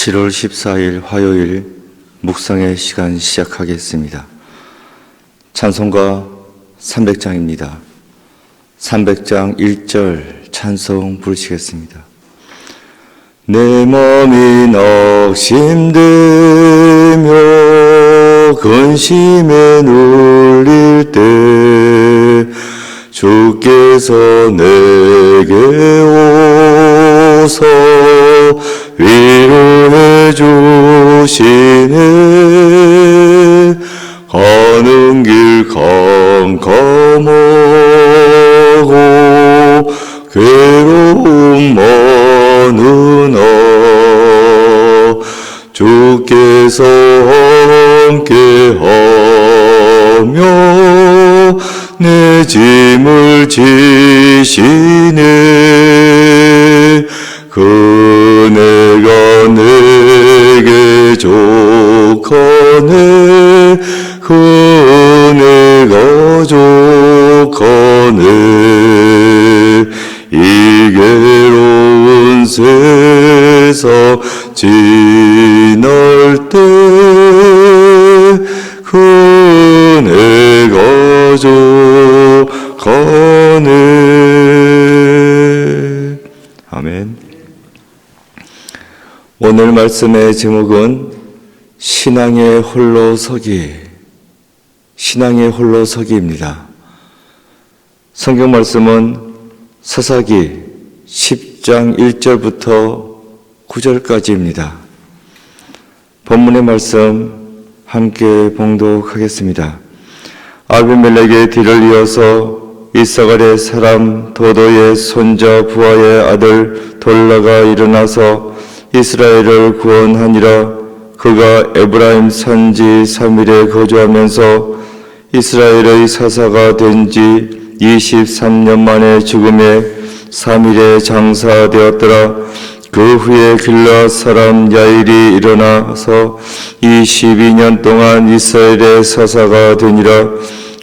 7월 14일 화요일 묵상의 시간 시작하겠습니다. 찬송가 300장입니다. 300장 1절 찬송 부르시겠습니다. 내 몸이 낙심되며 근심에 눌릴 때 주께서 내게 오서 위로해 주시네. 가는 길 캄캄하고 괴로움 많으나 주께서 함께하며 내 짐을 지시네. 그네가 내게 족하네. 그네가 족하네. 이 괴로운 세상 지날 때 그네가 족하네. 아멘. 오늘 말씀의 제목은 신앙의 홀로서기입니다. 성경 말씀은 사사기 10장 1절부터 9절까지입니다. 본문의 말씀 함께 봉독하겠습니다. 아비멜렉의 뒤를 이어서 이사갈의 사람 도도의 손자 부하의 아들 돌라가 일어나서 이스라엘을 구원하니라. 그가 에브라임 산지 3일에 거주하면서 이스라엘의 사사가 된 지 23년 만에 죽음에 3일에 장사되었더라. 그 후에 길르앗 사람 야일이 일어나서 22년 동안 이스라엘의 사사가 되니라.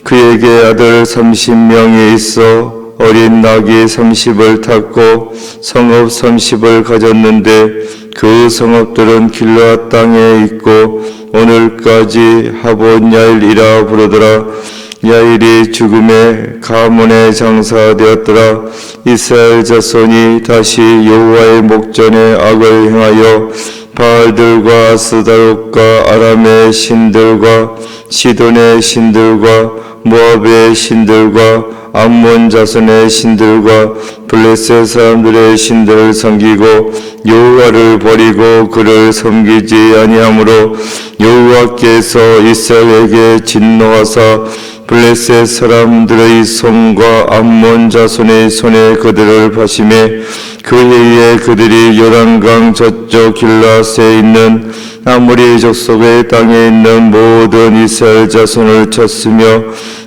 그에게 아들 30명이 있어 어린 나귀 30을 탔고 성읍 30을 가졌는데 그 성읍들은 길르앗 땅에 있고 오늘까지 하본 야일이라 부르더라. 야일이 죽음에 가문에 장사되었더라. 이스라엘 자손이 다시 여호와의 목전에 악을 행하여 바알들과 아스다롯과 아람의 신들과 시돈의 신들과 모압의 신들과 암몬 자손의 신들과 블레셋 사람들의 신들을 섬기고 여호와를 버리고 그를 섬기지 아니하므로 여호와께서 이스라엘에게 진노하사 블레셋 사람들의 손과 암몬 자손의 손에 그들을 파시매 그 해에 그들이 요단강 저쪽 길르앗에 있는 아모리 족속의 땅에 있는 모든 이스라엘 자손을 쳤으며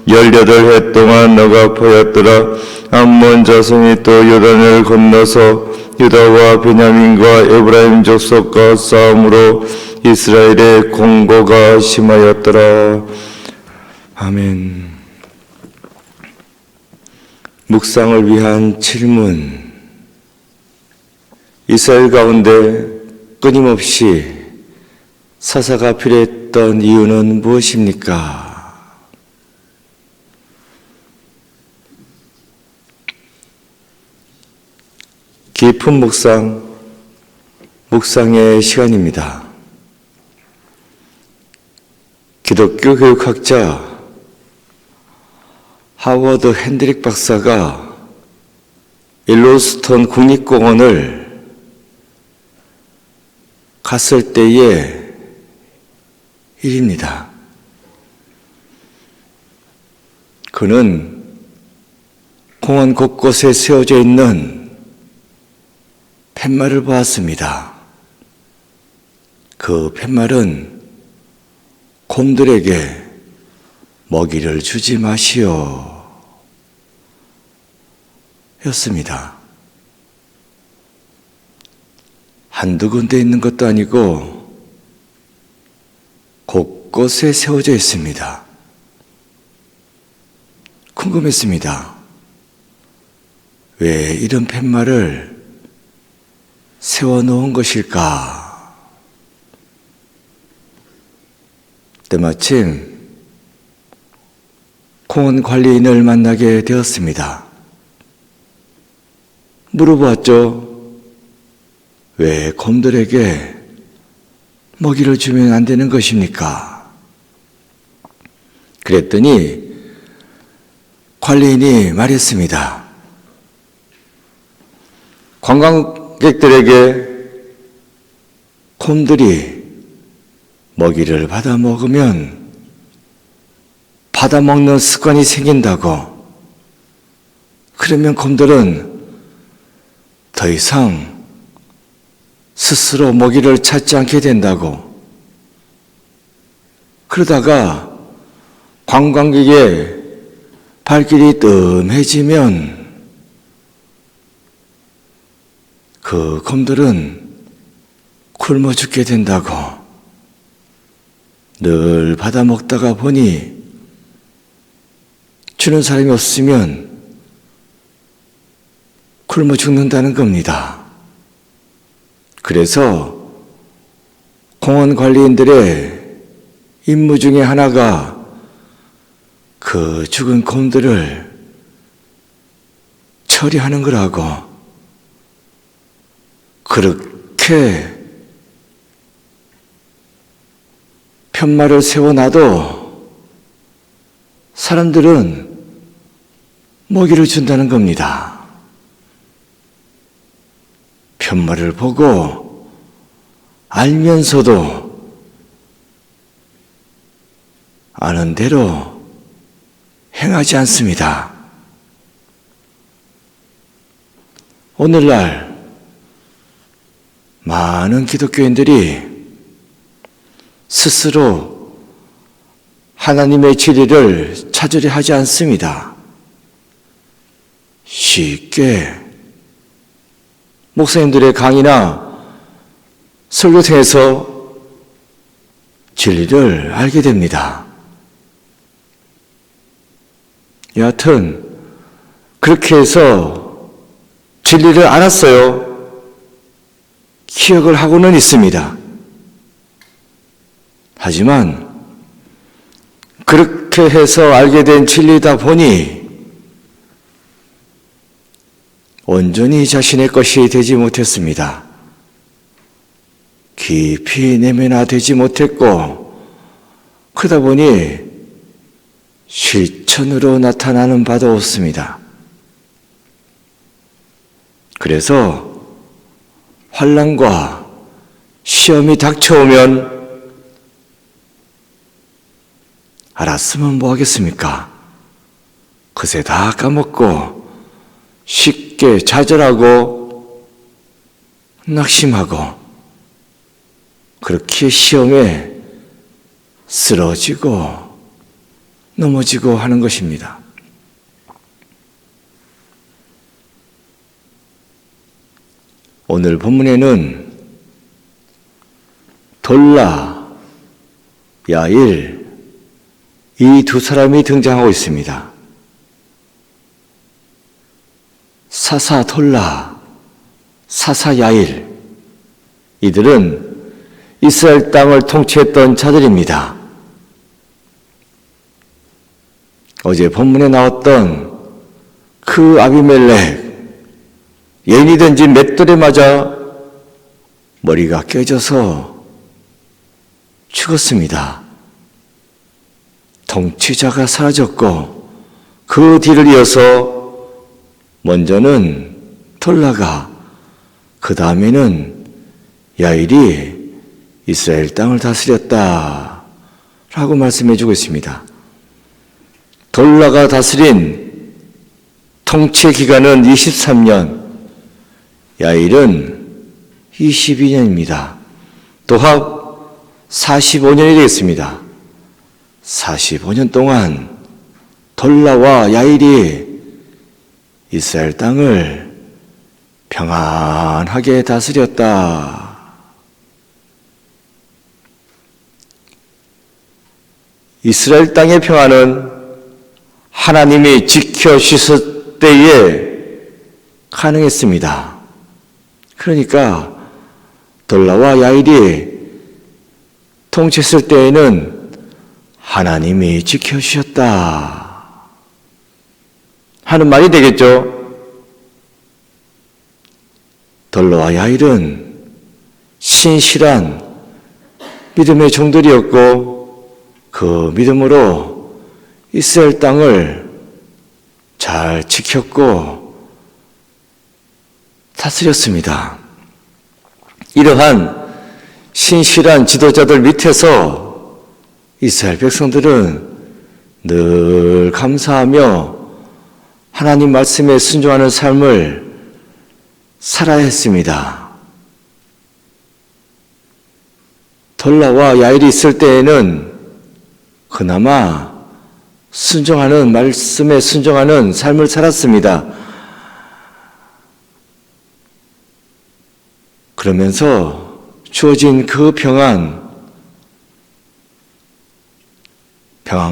18해 동안 억압하였더라. 암몬 자손이 또 요단을 건너서 유다와 베냐민과 에브라임 족속과 싸움으로 이스라엘의 공고가 심하였더라. 아멘. 묵상을 위한 질문. 이스라엘 가운데 끊임없이 사사가 필요했던 이유는 무엇입니까? 깊은 묵상의 시간입니다. 기독교 교육학자 하워드 핸드릭 박사가 일로스톤 국립공원을 갔을 때의 일입니다. 그는 공원 곳곳에 세워져 있는 팻말을 보았습니다. 그 팻말은 곰들에게 먹이를 주지 마시오 였습니다. 한두 군데 있는 것도 아니고 곳곳에 세워져 있습니다. 궁금했습니다. 왜 이런 팻말을 세워놓은 것일까? 때마침 공원 관리인을 만나게 되었습니다. 물어보았죠. 왜 곰들에게 먹이를 주면 안 되는 것입니까? 그랬더니 관리인이 말했습니다. 관광객들에게 곰들이 먹이를 받아 먹으면 받아 먹는 습관이 생긴다고. 그러면 곰들은 더 이상 스스로 먹이를 찾지 않게 된다고. 그러다가 관광객의 발길이 뜸해지면 그 곰들은 굶어 죽게 된다고. 늘 받아 먹다가 보니 주는 사람이 없으면 굶어 죽는다는 겁니다. 그래서 공원 관리인들의 임무 중에 하나가 그 죽은 곰들을 처리하는 거라고. 그렇게 편말을 세워놔도 사람들은 먹이를 준다는 겁니다. 편말을 보고 알면서도 아는 대로 행하지 않습니다. 오늘날 많은 기독교인들이 스스로 하나님의 진리를 찾으려 하지 않습니다. 쉽게 목사님들의 강의나 설교 통해서 진리를 알게 됩니다. 여하튼 그렇게 해서 진리를 알았어요. 기억을 하고는 있습니다. 하지만 그렇게 해서 알게 된 진리다 보니 온전히 자신의 것이 되지 못했습니다. 깊이 내면화되지 못했고, 그러다 보니 실천으로 나타나는 바도 없습니다. 그래서 환난과 시험이 닥쳐오면 알았으면 뭐 하겠습니까? 그새 다 까먹고 쉽게 좌절하고 낙심하고 그렇게 시험에 쓰러지고 넘어지고 하는 것입니다. 오늘 본문에는 돌라, 야일 이 두 사람이 등장하고 있습니다. 사사 돌라, 사사 야일, 이들은 이스라엘 땅을 통치했던 자들입니다. 어제 본문에 나왔던 그 아비멜렉, 예인이 된 지 맷돌에 맞아 머리가 깨져서 죽었습니다. 통치자가 사라졌고 그 뒤를 이어서 먼저는 돌라가, 그 다음에는 야일이 이스라엘 땅을 다스렸다 라고 말씀해 주고 있습니다. 돌라가 다스린 통치 기간은 23년, 야일은 22년입니다. 도합 45년이 되겠습니다. 45년 동안 돌라와 야일이 이스라엘 땅을 평안하게 다스렸다. 이스라엘 땅의 평안은 하나님이 지켜주실 때에 가능했습니다. 그러니까 돌라와 야일이 통치했을 때에는 하나님이 지켜주셨다 하는 말이 되겠죠. 돌로와 야일은 신실한 믿음의 종들이었고 그 믿음으로 이스라엘 땅을 잘 지켰고 다스렸습니다. 이러한 신실한 지도자들 밑에서 이스라엘 백성들은 늘 감사하며 하나님 말씀에 순종하는 삶을 살아야 했습니다. 돌라와 야일이 있을 때에는 그나마 순종하는 말씀에 순종하는 삶을 살았습니다. 그러면서 주어진 그 평안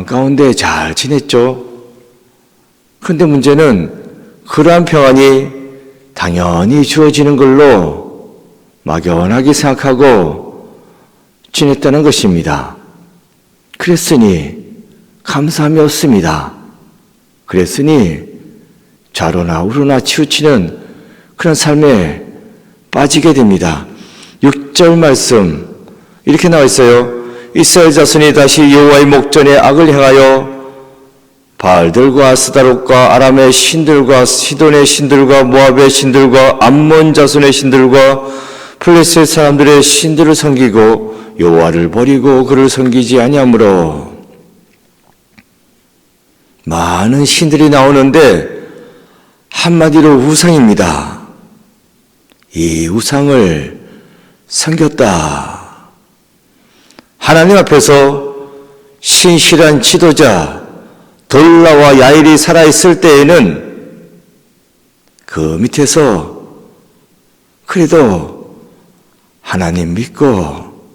가운데 잘 지냈죠. 그런데 문제는 그러한 평안이 당연히 주어지는 걸로 막연하게 생각하고 지냈다는 것입니다. 그랬으니 감사함이 없습니다. 그랬으니 좌로나 우로나 치우치는 그런 삶에 빠지게 됩니다. 6절 말씀 이렇게 나와 있어요. 이스라엘 자손이 다시 여호와의 목전에 악을 행하여 바알들과 아스다롯과 아람의 신들과 시돈의 신들과 모압의 신들과 암몬 자손의 신들과 플레셋 사람들의 신들을 섬기고 여호와를 버리고 그를 섬기지 아니하므로 많은 신들이 나오는데 한마디로 우상입니다. 이 우상을 섬겼다. 하나님 앞에서 신실한 지도자 돌라와 야일이 살아있을 때에는 그 밑에서 그래도 하나님 믿고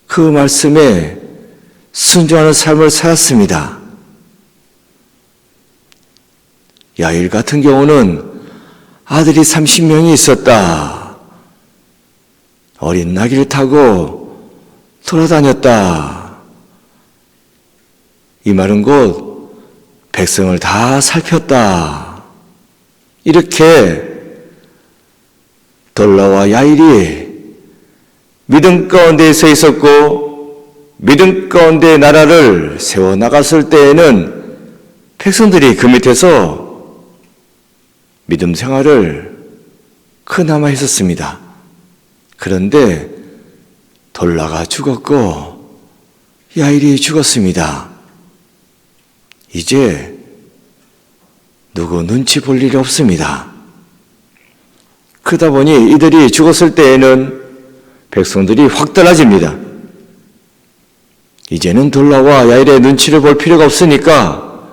그 말씀에 순종하는 삶을 살았습니다. 야일 같은 경우는 아들이 30명이 있었다. 어린 나귀를 타고 돌아다녔다. 이 말은 곧 백성을 다 살폈다. 이렇게 돌라와 야일이 믿음 가운데 서 있었고 믿음 가운데 나라를 세워나갔을 때에는 백성들이 그 밑에서 믿음 생활을 그나마 했었습니다. 그런데 돌라가 죽었고 야일이 죽었습니다. 이제 누구 눈치 볼 일이 없습니다. 그러다 보니 이들이 죽었을 때에는 백성들이 확 달라집니다. 이제는 돌라와 야일의 눈치를 볼 필요가 없으니까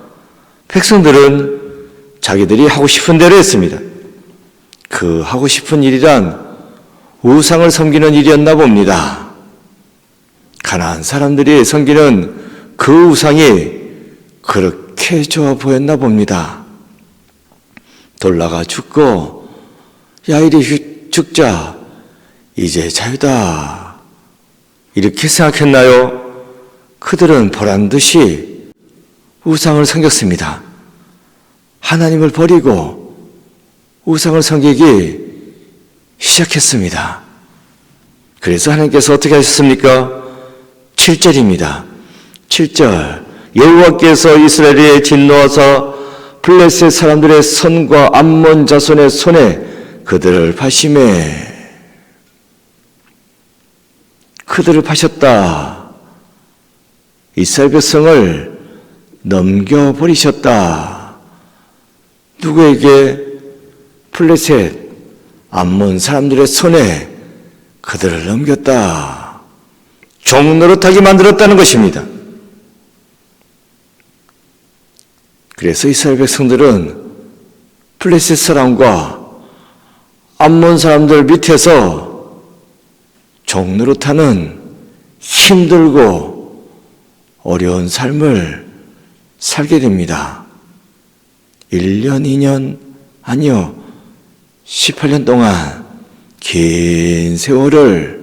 백성들은 자기들이 하고 싶은 대로 했습니다. 그 하고 싶은 일이란 우상을 섬기는 일이었나 봅니다. 가나안 사람들이 섬기는 그 우상이 그렇게 좋아 보였나 봅니다. 돌라가 죽고 야일이 죽자 이제 자유다 이렇게 생각했나요? 그들은 보란듯이 우상을 섬겼습니다. 하나님을 버리고 우상을 섬기기 시작했습니다. 그래서 하나님께서 어떻게 하셨습니까? 7절입니다. 7절 여호와께서 이스라엘에 진노하사 블레셋 사람들의 손과 암몬 자손의 손에 그들을 파심해 그들을 파셨다. 이스라엘 백성을 넘겨버리셨다. 누구에게? 블레셋 암몬 사람들의 손에 그들을 넘겼다. 종노릇하게 만들었다는 것입니다. 그래서 이스라엘 백성들은 블레셋 사람과 암몬 사람들 밑에서 종노릇하는 힘들고 어려운 삶을 살게 됩니다. 1년, 2년, 아니요, 18년 동안 긴 세월을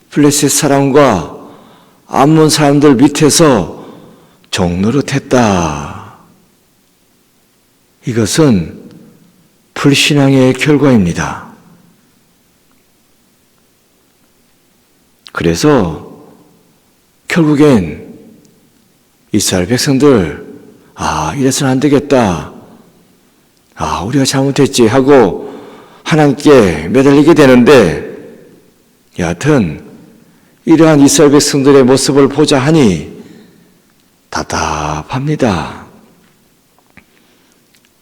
블레셋 사람과 암몬 사람들 밑에서 종노릇했다. 이것은 불신앙의 결과입니다. 그래서 결국엔 이스라엘 백성들 이래서는 안 되겠다. 우리가 잘못했지 하고 하나님께 매달리게 되는데, 여하튼 이러한 이스라엘 백성들의 모습을 보자 하니 답답합니다.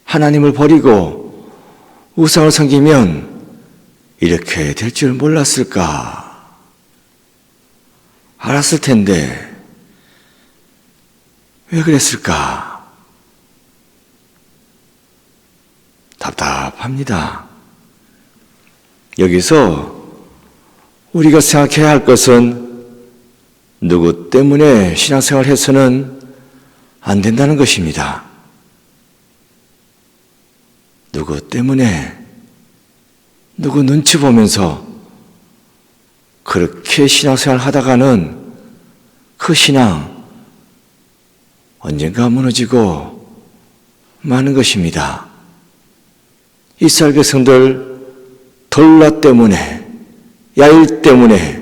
하나님을 버리고 우상을 섬기면 이렇게 될 줄 몰랐을까? 알았을 텐데 왜 그랬을까? 답답합니다. 여기서 우리가 생각해야 할 것은 누구 때문에 신앙생활을 해서는 안 된다는 것입니다. 누구 때문에, 누구 눈치 보면서 그렇게 신앙생활을 하다가는 그 신앙 언젠가 무너지고 마는 것입니다. 이스라엘 백성들 돌라 때문에, 야일 때문에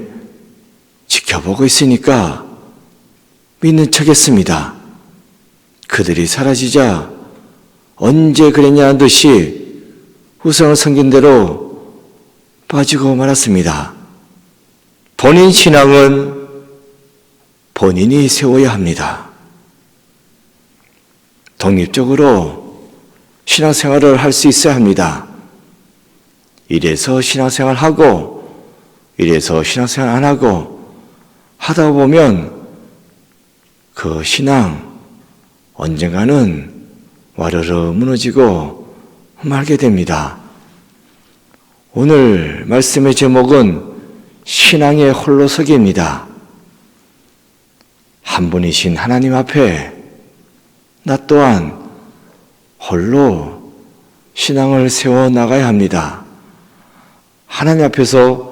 지켜보고 있으니까 믿는 척했습니다. 그들이 사라지자 언제 그랬냐는 듯이 우상을 섬긴 대로 빠지고 말았습니다. 본인 신앙은 본인이 세워야 합니다. 독립적으로 신앙생활을 할 수 있어야 합니다. 이래서 신앙생활하고 이래서 신앙생활 안 하고 하다 보면 그 신앙 언젠가는 와르르 무너지고 말게 됩니다. 오늘 말씀의 제목은 신앙의 홀로서기입니다. 한 분이신 하나님 앞에 나 또한 홀로 신앙을 세워나가야 합니다. 하나님 앞에서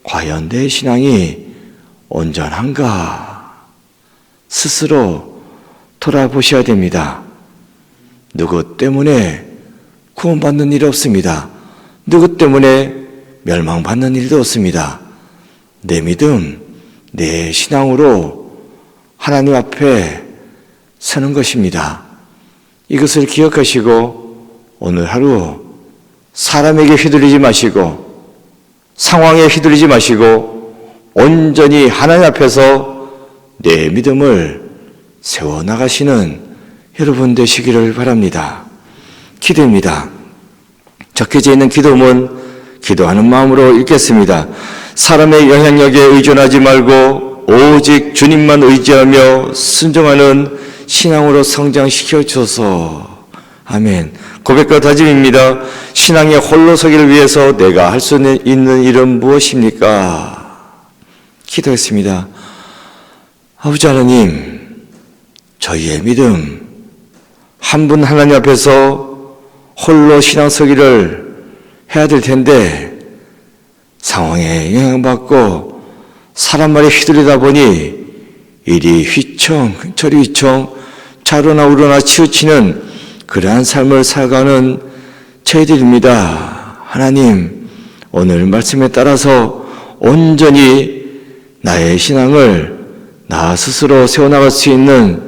과연 내 신앙이 온전한가 스스로 돌아보셔야 됩니다. 누구 때문에 구원받는 일이 없습니다. 누구 때문에 멸망받는 일도 없습니다. 내 믿음, 내 신앙으로 하나님 앞에 서는 것입니다. 이것을 기억하시고 오늘 하루 사람에게 휘둘리지 마시고 상황에 휘둘리지 마시고 온전히 하나님 앞에서 내 믿음을 세워나가시는 여러분 되시기를 바랍니다. 기도입니다. 적혀져 있는 기도문 기도하는 마음으로 읽겠습니다. 사람의 영향력에 의존하지 말고 오직 주님만 의지하며 순종하는 신앙으로 성장시켜 주소서. 아멘. 고백과 다짐입니다. 신앙의 홀로서기를 위해서 내가 할 수 있는 일은 무엇입니까? 기도했습니다. 아버지 하나님, 저희의 믿음 한 분 하나님 앞에서 홀로 신앙서기를 해야 될 텐데 상황에 영향받고 사람 말에 휘둘리다 보니 이리 휘청 저리 휘청 좌로나 우로나 치우치는 그러한 삶을 살아가는 저희들입니다. 하나님, 오늘 말씀에 따라서 온전히 나의 신앙을 나 스스로 세워나갈 수 있는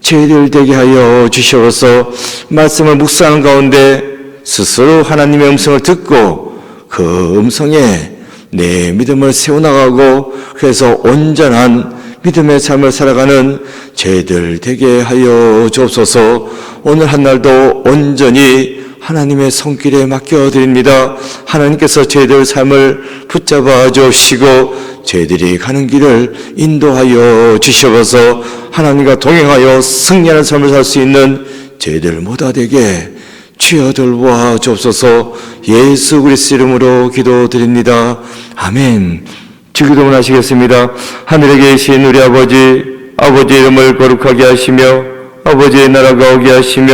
저희들 되게 하여 주시옵소서. 말씀을 묵상하는 가운데 스스로 하나님의 음성을 듣고 그 음성에 내 믿음을 세워나가고 그래서 온전한 믿음의 삶을 살아가는 저희들 되게 하여 주옵소서. 오늘 한 날도 온전히 하나님의 손길에 맡겨드립니다. 하나님께서 저희들 삶을 붙잡아 주시고 저희들이 가는 길을 인도하여 주시옵소서. 하나님과 동행하여 승리하는 삶을 살 수 있는 저희들 모두 되게 주여 돌보아 주옵소서. 예수 그리스도 이름으로 기도드립니다. 아멘. 주기도문 하시겠습니다. 하늘에 계신 우리 아버지, 아버지의 이름을 거룩하게 하시며 아버지의 나라가 오게 하시며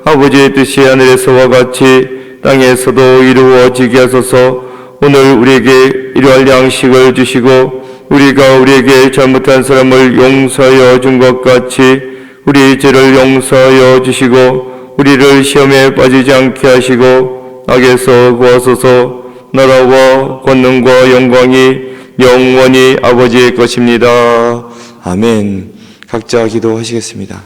아버지의 뜻이 하늘에서와 같이 땅에서도 이루어지게 하소서. 오늘 우리에게 일용할 양식을 주시고 우리가 우리에게 잘못한 사람을 용서하여 준 것 같이 우리 죄를 용서하여 주시고 우리를 시험에 빠지지 않게 하시고 악에서 구하소서. 나라와 권능과 영광이 영원히 아버지의 것입니다. 아멘. 각자 기도하시겠습니다.